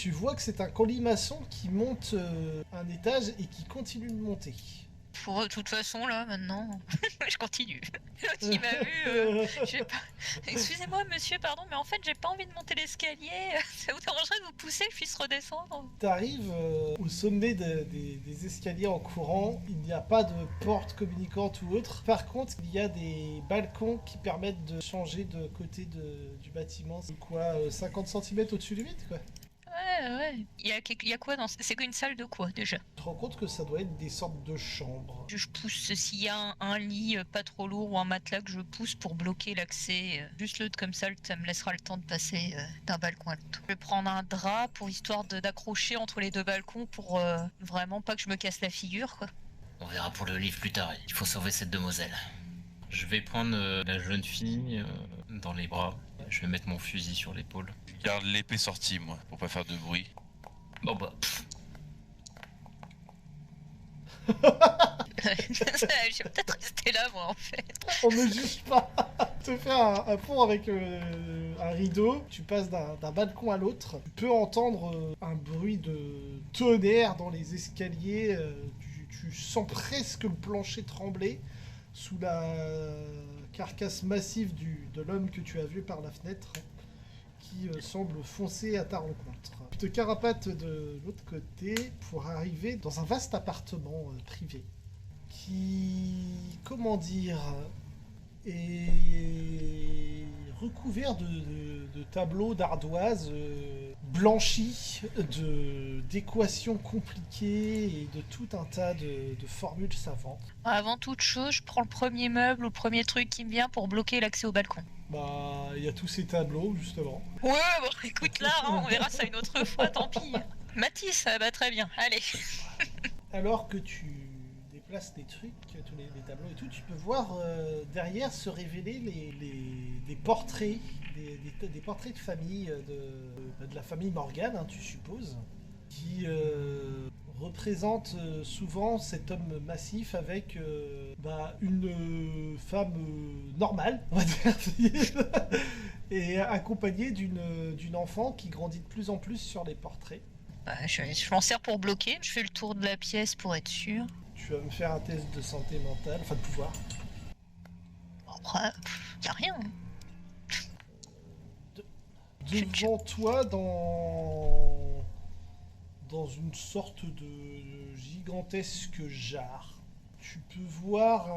Tu vois que c'est un colimaçon qui monte un étage et qui continue de monter. De toute façon, là, maintenant, je continue. L'autre, il m'a vu, j'ai pas... Excusez-moi, monsieur, pardon, mais en fait, j'ai pas envie de monter l'escalier. Ça vous dérangerait de vous pousser, que je puisse redescendre? T'arrives au sommet des escaliers en courant, il n'y a pas de porte communicante ou autre. Par contre, il y a des balcons qui permettent de changer de côté du bâtiment. C'est quoi, 50 centimètres au-dessus du vide, quoi. Ouais. Il y a quoi dans... C'est qu'une salle de quoi, déjà? Tu te rends compte que ça doit être des sortes de chambres. Je pousse, s'il y a un lit pas trop lourd ou un matelas que je pousse pour bloquer l'accès, juste l'autre comme ça me laissera le temps de passer d'un balcon à l'autre. Je vais prendre un drap pour histoire d'accrocher entre les deux balcons pour vraiment pas que je me casse la figure, quoi. On verra pour le livre plus tard, il faut sauver cette demoiselle. Je vais prendre la jeune fille dans les bras, je vais mettre mon fusil sur l'épaule. Je garde l'épée sortie, moi, pour pas faire de bruit. Bon bah... Je vais peut-être rester là, moi, en fait. On ne juge pas. Te faire un pont avec un rideau, tu passes d'un balcon à l'autre. Tu peux entendre un bruit de tonnerre dans les escaliers. Tu sens presque le plancher trembler sous la carcasse massive de l'homme que tu as vu par la fenêtre qui semble foncer à ta rencontre. Tu te carapates de l'autre côté pour arriver dans un vaste appartement privé qui, comment dire, est recouvert de tableaux d'ardoise blanchis, d'équations compliquées et de tout un tas de formules savantes. Avant toute chose, je prends le premier meuble ou le premier truc qui me vient pour bloquer l'accès au balcon. Bah, il y a tous ces tableaux, justement. Ouais, bon, écoute là, hein, on verra ça une autre fois, tant pis. Matisse, bah très bien, allez. Alors que tu déplaces des trucs, tous les tableaux et tout, tu peux voir derrière se révéler des portraits, des portraits de famille, de la famille Morgan, hein, tu supposes, qui représentent souvent cet homme massif avec une femme normale, on va dire, et accompagnée d'une enfant qui grandit de plus en plus sur les portraits. Bah, je m'en sers pour bloquer, je fais le tour de la pièce pour être sûr. Tu vas me faire un test de santé mentale, enfin de pouvoir. Après, y a rien. Devant toi, dans une sorte de gigantesque jarre, tu peux voir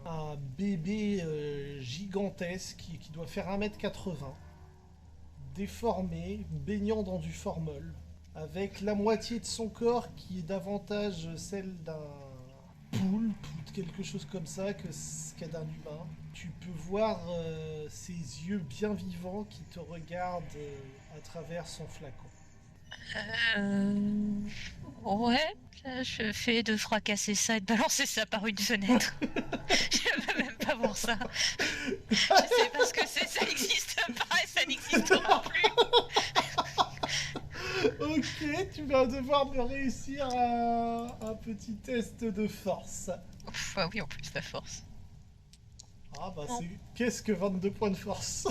un bébé gigantesque qui doit faire 1,80 m, déformé, baignant dans du formol, avec la moitié de son corps qui est davantage celle d'un poulpe ou de quelque chose comme ça qu'à d'un humain. Tu peux voir ses yeux bien vivants qui te regardent à travers son flacon. Ouais, là, je fais de fracasser ça et de balancer ça par une fenêtre. Je veux même pas voir ça. Je sais pas ce que c'est, ça n'existe pas et ça n'existera plus. Ok, tu vas devoir me réussir un petit test de force. Ah oui, en plus, la force. Ah bah c'est... Qu'est-ce que 22 points de force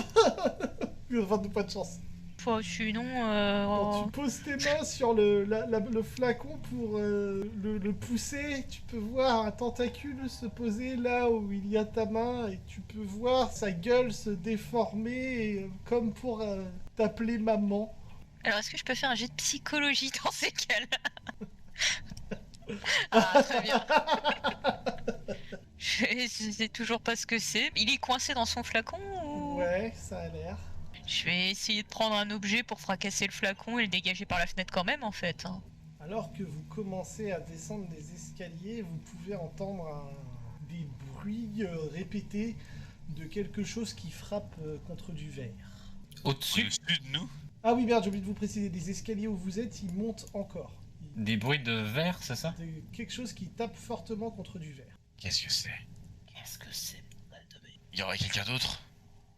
22 points de chance. Sinon, Quand tu poses tes mains sur le flacon pour le pousser, tu peux voir un tentacule se poser là où il y a ta main et tu peux voir sa gueule se déformer comme pour t'appeler maman. Alors, est-ce que je peux faire un jet de psychologie dans ces cas-là? Ah, très bien. Je sais toujours pas ce que c'est. Il est coincé dans son flacon ou... Ouais, ça a l'air. Je vais essayer de prendre un objet pour fracasser le flacon et le dégager par la fenêtre quand même, en fait. Alors que vous commencez à descendre des escaliers, vous pouvez entendre des bruits répétés de quelque chose qui frappe contre du verre. Au-dessus de nous? Ah oui, merde, j'ai oublié de vous préciser, des escaliers où vous êtes, ils montent encore. Des bruits de verre, c'est ça? Quelque chose qui tape fortement contre du verre. Qu'est-ce que c'est? Qu'est-ce que c'est? Il y aurait quelqu'un d'autre?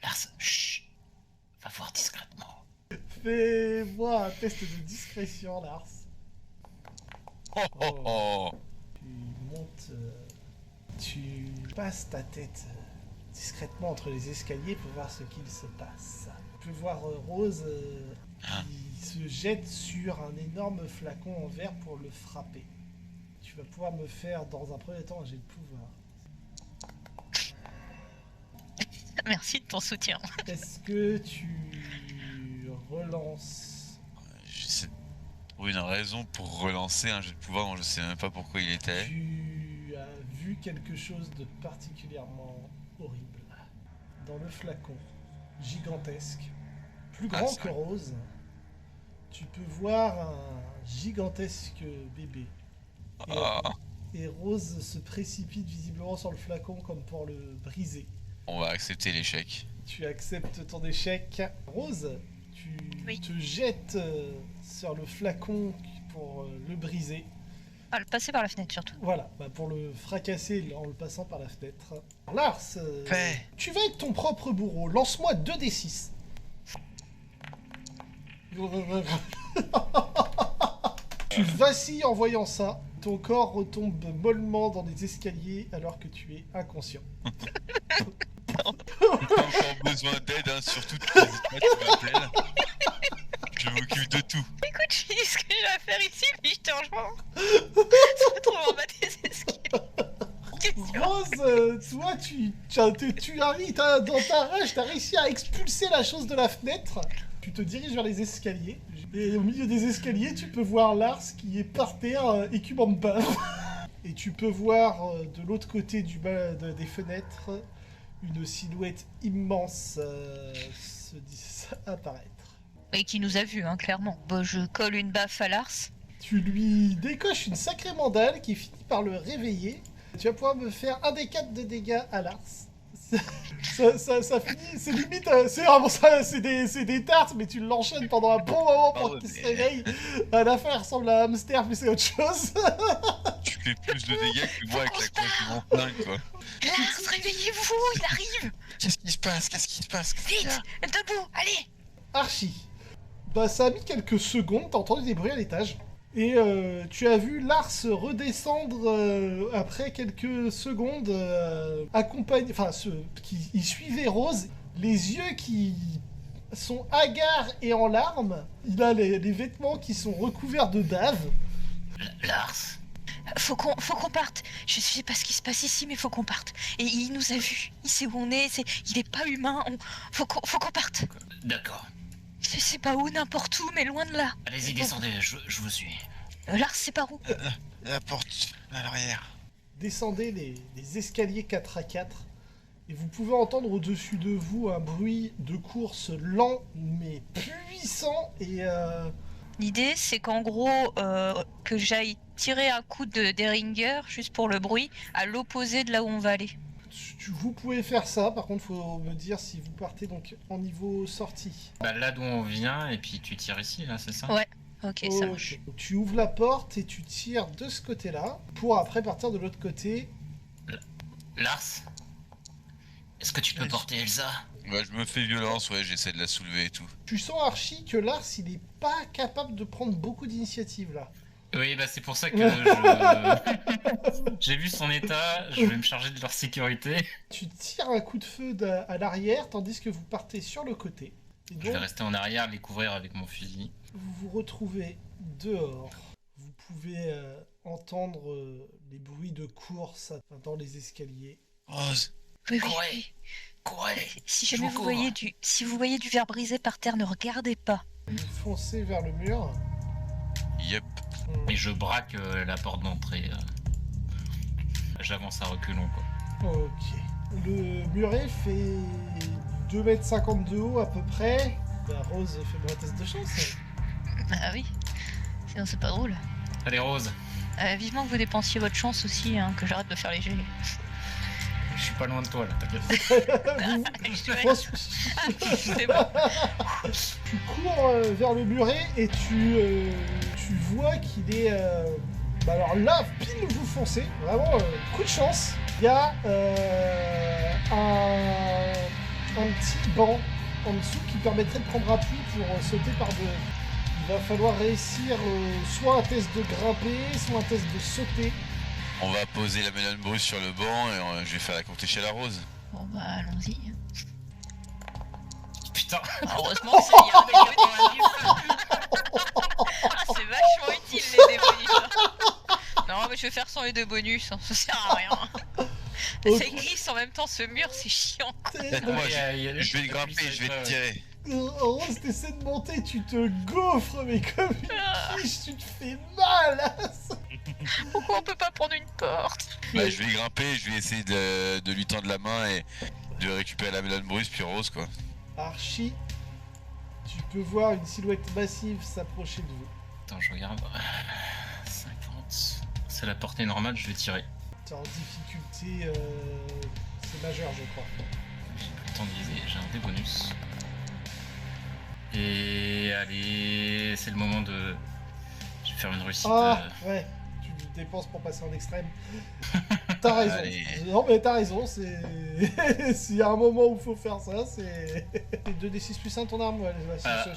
Lars, chut! Va voir discrètement. Fais-moi un test de discrétion, Lars. Oh. Tu montes... tu passes ta tête discrètement entre les escaliers pour voir ce qu'il se passe. Tu peux voir Rose Il se jette sur un énorme flacon en verre pour le frapper. Tu vas pouvoir me faire dans un premier temps un jet de pouvoir. Merci de ton soutien. Est-ce que tu relances? J'essaie de trouver une raison pour relancer un jet de pouvoir dont je sais même pas pourquoi il était. Tu as vu quelque chose de particulièrement horrible dans le flacon, gigantesque, plus grand c'est que vrai. Rose. Tu peux voir un gigantesque bébé. Ah, Et Rose se précipite visiblement sur le flacon comme pour le briser. on va accepter l'échec. Tu acceptes ton échec. Rose, tu Oui. te jettes sur le flacon pour le briser. Ah, le passer par la fenêtre surtout. Voilà, pour le fracasser en le passant par la fenêtre. Lars, Fait. tu vas être ton propre bourreau. Lance-moi 2d6. Tu vacilles en voyant ça. Ton corps retombe mollement dans les escaliers alors que tu es inconscient. T'as encore besoin d'aide, hein, surtout tu n'hésites pas, tu m'appelles. Je m'occupe de tout. Écoute, je finis ce que j'ai à faire ici, puis je te rejoins. Se retrouve en bas des escaliers. Question. Rose, toi, tu arrives, dans ta rage, t'as réussi à expulser la chose de la fenêtre. Tu te diriges vers les escaliers. Et au milieu des escaliers, tu peux voir Lars qui est par terre, écumant de bave. Et tu peux voir de l'autre côté des fenêtres une silhouette immense apparaître. Et qui nous a vus, hein, clairement. Bon, je colle une baffe à Lars. Tu lui décoches une sacrée mandale qui finit par le réveiller. Tu vas pouvoir me faire un des 4 de dégâts à Lars. Ça finit, c'est limite, c'est vraiment ça, c'est des tartes, mais tu l'enchaînes pendant un bon moment pour qu'il se réveille. À la fin, il ressemble à un hamster, mais c'est autre chose. Tu fais plus de dégâts que moi avec la cloche de mon flingue, quoi. Lars, réveillez-vous, il arrive. Qu'est-ce qui se passe? Qu'est-ce qui se passe? Vite, debout, allez. Archie. Ça a mis quelques secondes, t'as entendu des bruits à l'étage. Et tu as vu Lars redescendre après quelques secondes, accompagné, il suivait Rose, les yeux qui sont hagards et en larmes. Il a les vêtements qui sont recouverts de bave. Lars, Faut qu'on parte. Je sais pas ce qui se passe ici, mais faut qu'on parte. Et il nous a vus. Il sait où on est. Il est pas humain. Faut qu'on parte. d'accord. Je sais pas où, n'importe où, mais loin de là. Allez-y, descendez, je vous suis. Lars, c'est par où? La porte à l'arrière. Descendez les escaliers 4 à 4 et vous pouvez entendre au-dessus de vous un bruit de course lent mais puissant et L'idée, c'est qu'en gros, que j'aille tirer un coup de Deringer, juste pour le bruit, à l'opposé de là où on va aller. vous pouvez faire ça. Par contre, faut me dire si vous partez donc en niveau sortie. Bah là d'où on vient, et puis tu tires ici, là, c'est ça? Ouais. Ok, ça marche. Donc, tu ouvres la porte et tu tires de ce côté-là pour après partir de l'autre côté. Lars, est-ce que tu peux porter Elsa? Ouais, je me fais violence, ouais, j'essaie de la soulever et tout. Tu sens Archie que Lars il est pas capable de prendre beaucoup d'initiative là. Oui, bah c'est pour ça que j'ai vu son état, je vais me charger de leur sécurité. Tu tires un coup de feu à l'arrière tandis que vous partez sur le côté. Et Je vais donc, rester en arrière, les couvrir avec mon fusil. vous vous retrouvez dehors. Vous pouvez entendre les bruits de course dans les escaliers. Rose, Oui, Courez. Courez. Si Je jamais vous vous cours. voyez du verre brisé par terre, ne regardez pas. Vous foncez vers le mur. yep. Et je braque la porte d'entrée. J'avance à reculons, quoi. Ok. Le muret fait 2,50 m de haut à peu près. Rose, fais-moi un test de chance. Ah oui. Sinon, c'est pas drôle. Allez, Rose, Vivement que vous dépensiez votre chance aussi, hein, que j'arrête de faire les jets. je suis pas loin de toi, là, t'inquiète. C'est bon. Tu cours vers le muret et tu vois qu'il est... alors là, pile vous foncez, vraiment coup de chance. Il y a un petit banc en dessous qui permettrait de prendre appui pour sauter par deux. Il va falloir réussir soit un test de grimper, soit un test de sauter. On va poser la melone brûle sur le banc et je vais faire la courte échelle à Rose. Bon bah allons-y. Putain, putain. Heureusement que ça y a des bonus. Ah, c'est vachement utile les dés bonus. Non, mais je vais faire sans les deux bonus, hein, ça sert à rien. Ça glisse en même temps ce mur, c'est chiant. Moi, je vais le grimper, je vais te tirer. Rose, t'essaies de monter, tu te gaufres, mais comme une quiche, tu te fais mal. Pourquoi on peut pas prendre une porte? Bah, je vais y grimper, je vais essayer de lui tendre la main et de récupérer la melon bruse puis Rose quoi. Archie, tu peux voir une silhouette massive s'approcher de vous. Attends, je regarde. 50. C'est la portée normale, je vais tirer. T'es en difficulté, c'est majeur, je crois. J'ai pas le temps de viser, j'ai un dé bonus. Et allez, c'est le moment de... Je vais faire une réussite. Ah, ouais, tu dépenses pour passer en extrême. T'as raison. Allez. Non, mais t'as raison, c'est... S'il y a un moment où faut faire ça, c'est... 2d6 plus 1 ton arme, ouais.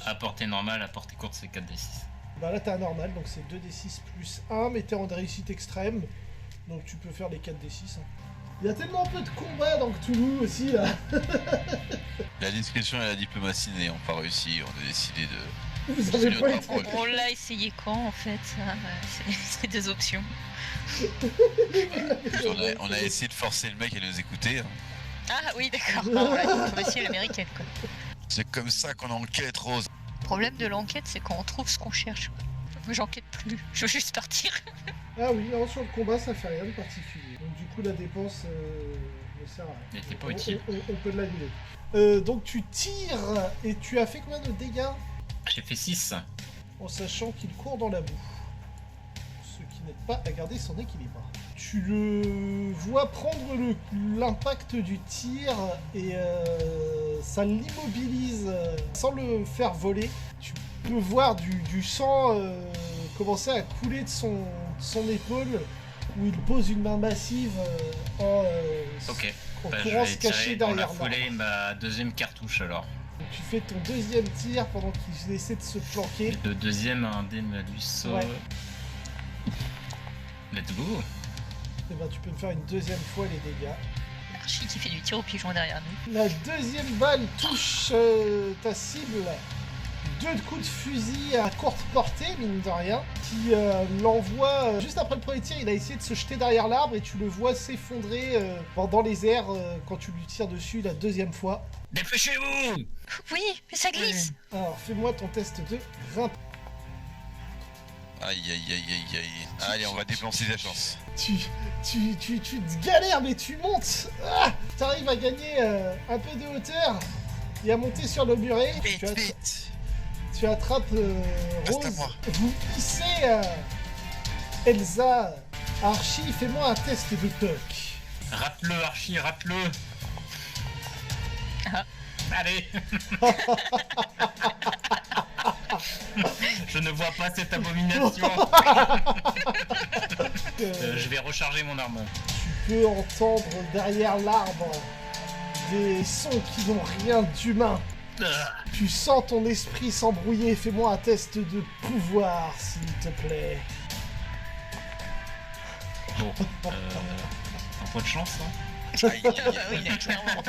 À portée normale, à portée courte, c'est 4d6. Bah là, t'as un normal, donc c'est 2d6 plus 1, mais t'es en réussite extrême. Donc tu peux faire les 4d6. Hein. Il y a tellement peu de combats dans Cthulhu aussi, là. La discrétion et la diplomatie n'ayant pas réussi, on a décidé de... Vous avez pas été... On l'a essayé quand en fait ça c'est des options. On a essayé de forcer le mec à nous écouter. Hein. Ah oui d'accord, ah, ouais, on va essayer l'américaine quoi. C'est comme ça qu'on enquête, Rose. Le problème de l'enquête c'est quand on trouve ce qu'on cherche. Moi j'enquête plus, je veux juste partir. Ah oui, alors sur le combat, ça fait rien de particulier. Donc du coup, la dépense ne sert à rien. Elle était pas utile. On peut l'annuler. Donc tu tires, et tu as fait combien de dégâts? J'ai fait 6. En sachant qu'il court dans la boue. Ce qui n'aide pas à garder son équilibre. Tu le vois prendre l'impact du tir et ça l'immobilise sans le faire voler. Tu peux voir du sang commencer à couler de son épaule où il pose une main massive en Bah, je courant vais se cacher tirer dans la derrière foulée ma deuxième cartouche alors. Donc, tu fais ton deuxième tir pendant qu'il essaie de se planquer. Le deuxième a un dé malus. Ouais. Let's go. Et ben tu peux me faire une deuxième fois les dégâts. Archie qui fait du tir au pigeon derrière nous. La deuxième balle touche ta cible. 2 coups de fusil à courte portée, mine de rien, qui l'envoie juste après le premier tir. Il a essayé de se jeter derrière l'arbre et tu le vois s'effondrer dans les airs quand tu lui tires dessus la deuxième fois. Dépêchez-vous. Oui, mais ça glisse. Alors fais-moi ton test de rampe. Aïe aïe aïe aïe aïe. Allez, on va dépenser la chance. Tu te galères, mais tu montes. T'arrives à gagner un peu de hauteur et à monter sur le muret. Vite. Tu attrapes Reste à Rose. moi. Vous hissez Elsa. Archie, fais-moi un test de toc. Rate-le, Archie, rate-le. Ah. Allez. Je ne vois pas cette abomination. Je vais recharger mon arme. Tu peux entendre derrière l'arbre des sons qui n'ont rien d'humain. Tu sens ton esprit s'embrouiller. Fais-moi un test de pouvoir, s'il te plaît. Bon, un point de chance, hein. Aïe aïe aïe. Oui, là, clairement.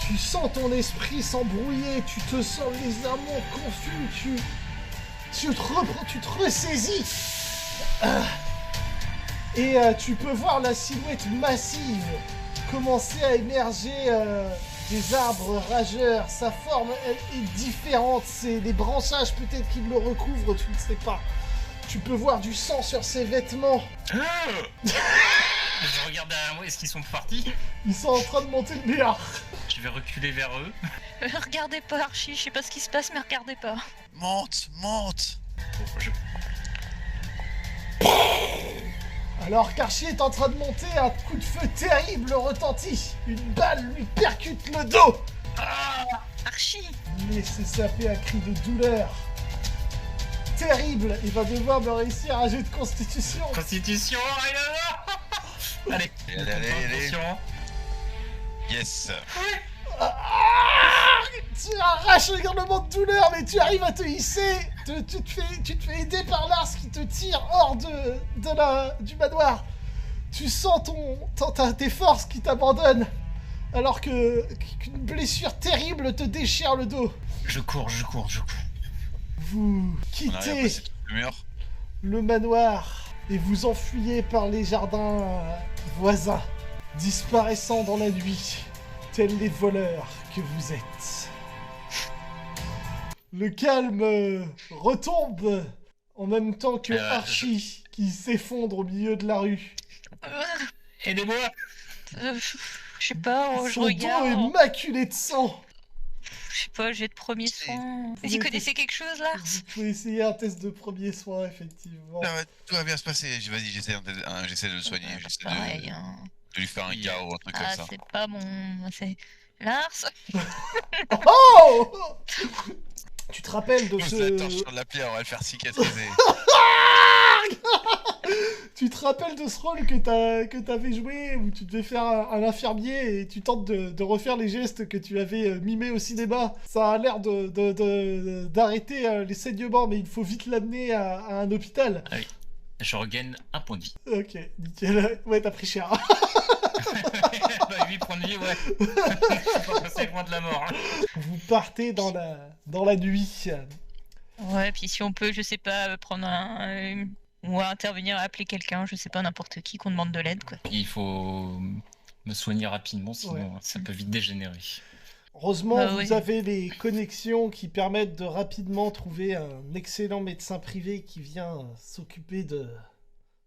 Tu sens ton esprit s'embrouiller, tu te sens légèrement confus, tu te ressaisis. Et tu peux voir la silhouette massive commencer à émerger des arbres rageurs. Sa forme elle, est différente, c'est les branchages peut-être qui le recouvrent, tu ne sais pas. Tu peux voir du sang sur ses vêtements. Je regarde derrière moi, est-ce qu'ils sont partis? Ils sont en train de monter le mur. Je vais reculer vers eux. Regardez pas Archie, je sais pas ce qui se passe mais regardez pas. Monte. Bon, Alors qu'Archie est en train de monter, un coup de feu terrible retentit. Une balle lui percute le dos. Archie. Laissez saper un cri de douleur. Terrible. Il va devoir me réussir un jeu de constitution. Constitution, allez. Allez. Yes. Tu arraches le hurlement de douleur, mais tu arrives à te hisser. Tu te fais aider par Lars qui te tire hors du manoir. Tu sens tes forces qui t'abandonnent. alors qu'une blessure terrible te déchire le dos. Je cours. Vous On arrive à quittez passer le mur. le manoir et vous enfuyez par les jardins voisins, disparaissant dans la nuit, tels les voleurs que vous êtes. Le calme retombe en même temps que Archie qui s'effondre au milieu de la rue. Aidez-moi. Je sais pas, je Son dos regarde. est maculé de sang. Je sais pas, j'ai de premiers soins. Vous y pouvez- connaissez quelque chose, Lars? Vous pouvez essayer un test de premier soin, effectivement. Tout va bien se passer. Vas-y, j'essaie de le soigner. Ouais, J'essaie pareil, hein. de lui faire un KO ou un truc comme Ah, ça. c'est pas mon... C'est... Lars? Oh Tu te rappelles de Pousse la torche ce... sur la plaie, on va le faire cicatriser. Tu te rappelles de ce rôle que t'avais joué où tu devais faire un infirmier et tu tentes de refaire les gestes que tu avais mimés au cinéma. Ça a l'air d'arrêter les saignements, mais il faut vite l'amener à un hôpital. Ah oui. Je regagne un point de vie. Ok, nickel. Ouais, t'as pris cher. Bah, 8 points de vie, ouais. Je suis pas passé loin de la mort. Hein. Vous partez dans la nuit. Ouais, puis si on peut, je sais pas, prendre un... ou intervenir, appeler quelqu'un, je sais pas, n'importe qui, qu'on demande de l'aide, quoi. Il faut me soigner rapidement, sinon Ouais. ça peut vite dégénérer. Heureusement, Ah vous oui. avez les connexions qui permettent de rapidement trouver un excellent médecin privé qui vient s'occuper de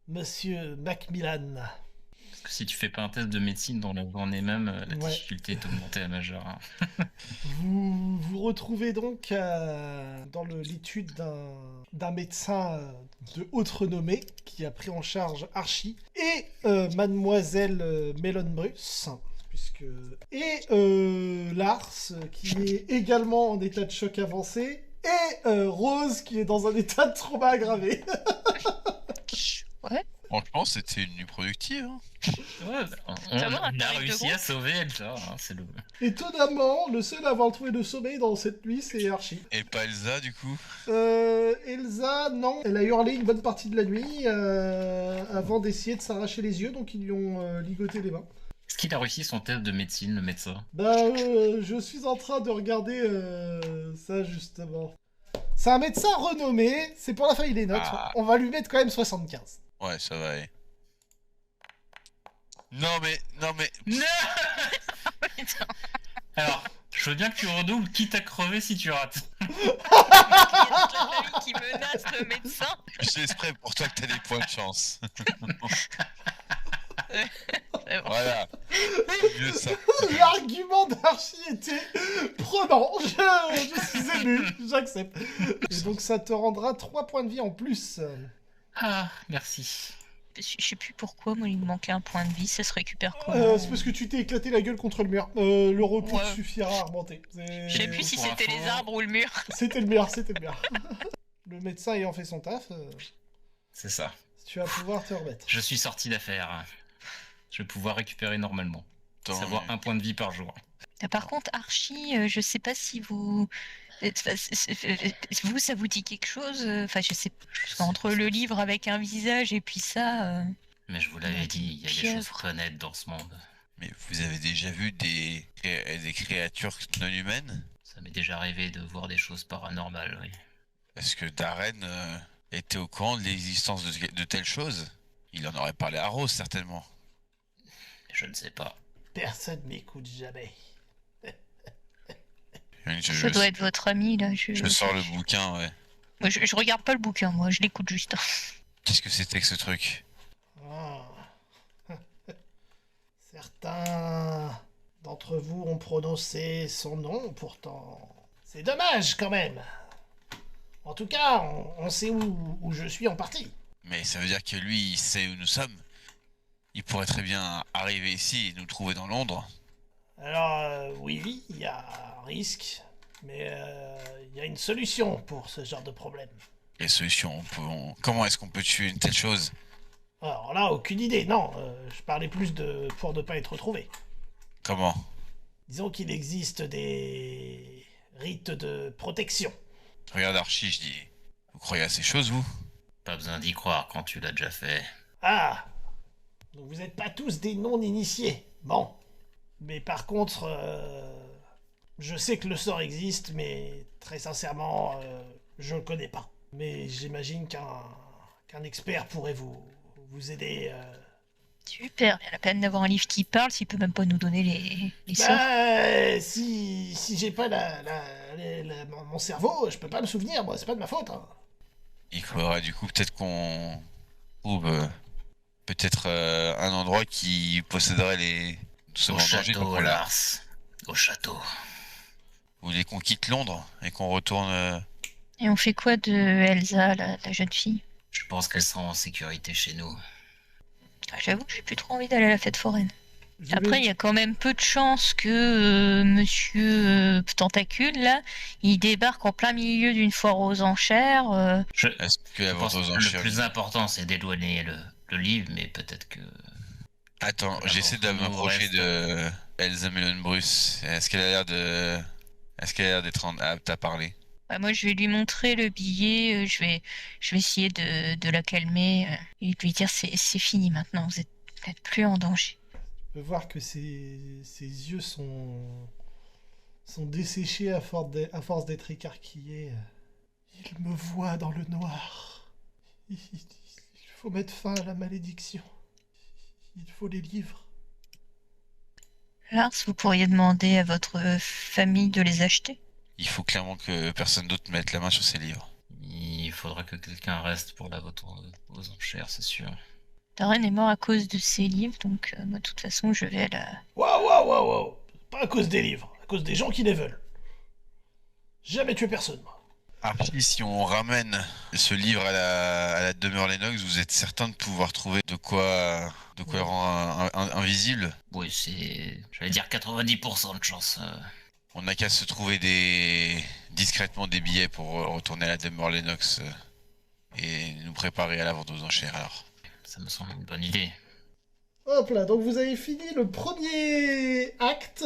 Monsieur Macmillan. Parce que si tu fais pas un test de médecine dans la journée même, la Ouais. difficulté est augmentée à majeure. Hein. Vous vous retrouvez donc dans l'étude d'un médecin de haute renommée qui a pris en charge Archie et Mademoiselle Melonbrus. Et Lars qui est également en état de choc avancé et Rose qui est dans un état de trauma aggravé. Ouais. Franchement, c'était une nuit productive. Hein. Ouais, on Ça va, un a tarif de réussi groupe à sauver Elsa. Hein, c'est le... Étonnamment, le seul à avoir trouvé le sommeil dans cette nuit, c'est Archie. Et pas Elsa, du coup. Elsa, non. Elle a hurlé une bonne partie de la nuit avant d'essayer de s'arracher les yeux, donc ils lui ont ligoté les mains. Est-ce qu'il a réussi son test de médecine, le médecin? Je suis en train de regarder ça justement. C'est un médecin renommé, c'est pour la famille des notes. Ah. On va lui mettre quand même 75. Ouais, ça va aller. Non mais... Non. Alors, je veux bien que tu redoubles, quitte à crever si tu rates. Il y a toute la famille qui menace le médecin. Je l'espère pour toi que t'as des points de chance. C'est bon. Voilà. C'est mieux ça. L'argument d'Archie était prenant. Je suis ému, j'accepte. Et donc ça te rendra 3 points de vie en plus. Ah, merci. Je sais plus pourquoi, moi il me manquait un point de vie, ça se récupère comment? C'est parce que tu t'es éclaté la gueule contre le mur. Le repos Ouais. suffira à remonter. Je sais plus si Pour c'était info. les arbres ou le mur. C'était le mur, c'était le mur. Le médecin ayant fait son taf, C'est ça. tu vas pouvoir te remettre. Je suis sorti d'affaire. Je vais pouvoir récupérer normalement. Attends, Savoir mais- un point de vie par jour. Par contre, Archie, je sais pas si vous... Vous, ça vous dit quelque chose? Enfin, je sais pas. Entre le livre avec un visage et puis ça... Mais je vous l'avais dit, il y a des Pieuvre. choses honnêtes dans ce monde. Mais vous avez déjà vu des créatures non humaines? Ça m'est déjà arrivé de voir des choses paranormales, oui. Est-ce que Darren était au courant de l'existence de telles choses? Il en aurait parlé à Rose, certainement. Je ne sais pas. Personne m'écoute jamais. Ça doit être votre ami, là. Je sors le bouquin, ouais. Moi, je regarde pas le bouquin, moi, je l'écoute juste. Qu'est-ce que c'était que ce truc? Ah. Certains d'entre vous ont prononcé son nom, pourtant. C'est dommage, quand même. En tout cas, on sait où je suis en partie. Mais ça veut dire que lui, il sait où nous sommes. Il pourrait très bien arriver ici et nous trouver dans Londres. Alors, oui, il y a un risque, mais il y a une solution pour ce genre de problème. Les solutions, comment est-ce qu'on peut tuer une telle chose? Alors là, aucune idée, non. Je parlais plus pour ne pas être retrouvé. Comment? Disons qu'il existe des rites de protection. Regarde Archie, je dis. Vous croyez à ces choses, vous? Pas besoin d'y croire quand tu l'as déjà fait. Ah! Donc vous n'êtes pas tous des non-initiés. Bon. Mais par contre, je sais que le sort existe, mais très sincèrement, je le connais pas. Mais j'imagine qu'un expert pourrait vous aider. Super, bien la peine d'avoir un livre qui parle s'il peut même pas nous donner les sorts. Bah, si j'ai pas mon cerveau, je peux pas me souvenir, moi, c'est pas de ma faute. Hein. Il faudrait du coup peut-être qu'on trouve peut-être un endroit qui posséderait les Au doucement danger pour château, qu'on la... Lars. Au château. Vous voulez qu'on quitte Londres et qu'on retourne... Et on fait quoi de Elsa, la jeune fille? Je pense qu'elles sont en sécurité chez nous. Ah, j'avoue que j'ai plus trop envie d'aller à la fête foraine. Je Après, vais- il y a quand même peu de chances que Monsieur Tentacule, là, il débarque en plein milieu d'une foire aux enchères. Est-ce que la Je vente pense aux que le enchères... plus important, c'est d'éloigner le livre, mais peut-être que... Attends, Voilà, j'essaie de bon, nous, on m'approcher reste. de Elsa Melonbrus. Est-ce qu'elle a l'air de... Est-ce qu'elle a l'air d'être apte à parler? Bah, moi, je vais lui montrer le billet. Je vais essayer de la calmer et de lui dire c'est fini maintenant. Vous n'êtes plus en danger. je peux voir que ses yeux sont desséchés à force d'être écarquillés. Il me voit dans le noir. Il faut mettre fin à la malédiction. Il faut les livres. Lars, vous pourriez demander à votre famille de les acheter. Il faut clairement que personne d'autre mette la main sur ces livres. Il faudra que quelqu'un reste pour la vente aux enchères, c'est sûr. Darren est mort à cause de ses livres, donc moi, de toute façon, je vais à la... Waouh. Pas à cause des livres, à cause des gens qui les veulent. Jamais tué personne, moi. Archie, si on ramène ce livre à la demeure Lennox, vous êtes certain de pouvoir trouver de quoi rendre invisible? Oui, c'est... J'allais dire 90% de chance. On n'a qu'à se trouver discrètement des billets pour retourner à la demeure Lennox et nous préparer à la vente aux enchères alors. Ça me semble une bonne idée. Hop là, donc vous avez fini le premier acte.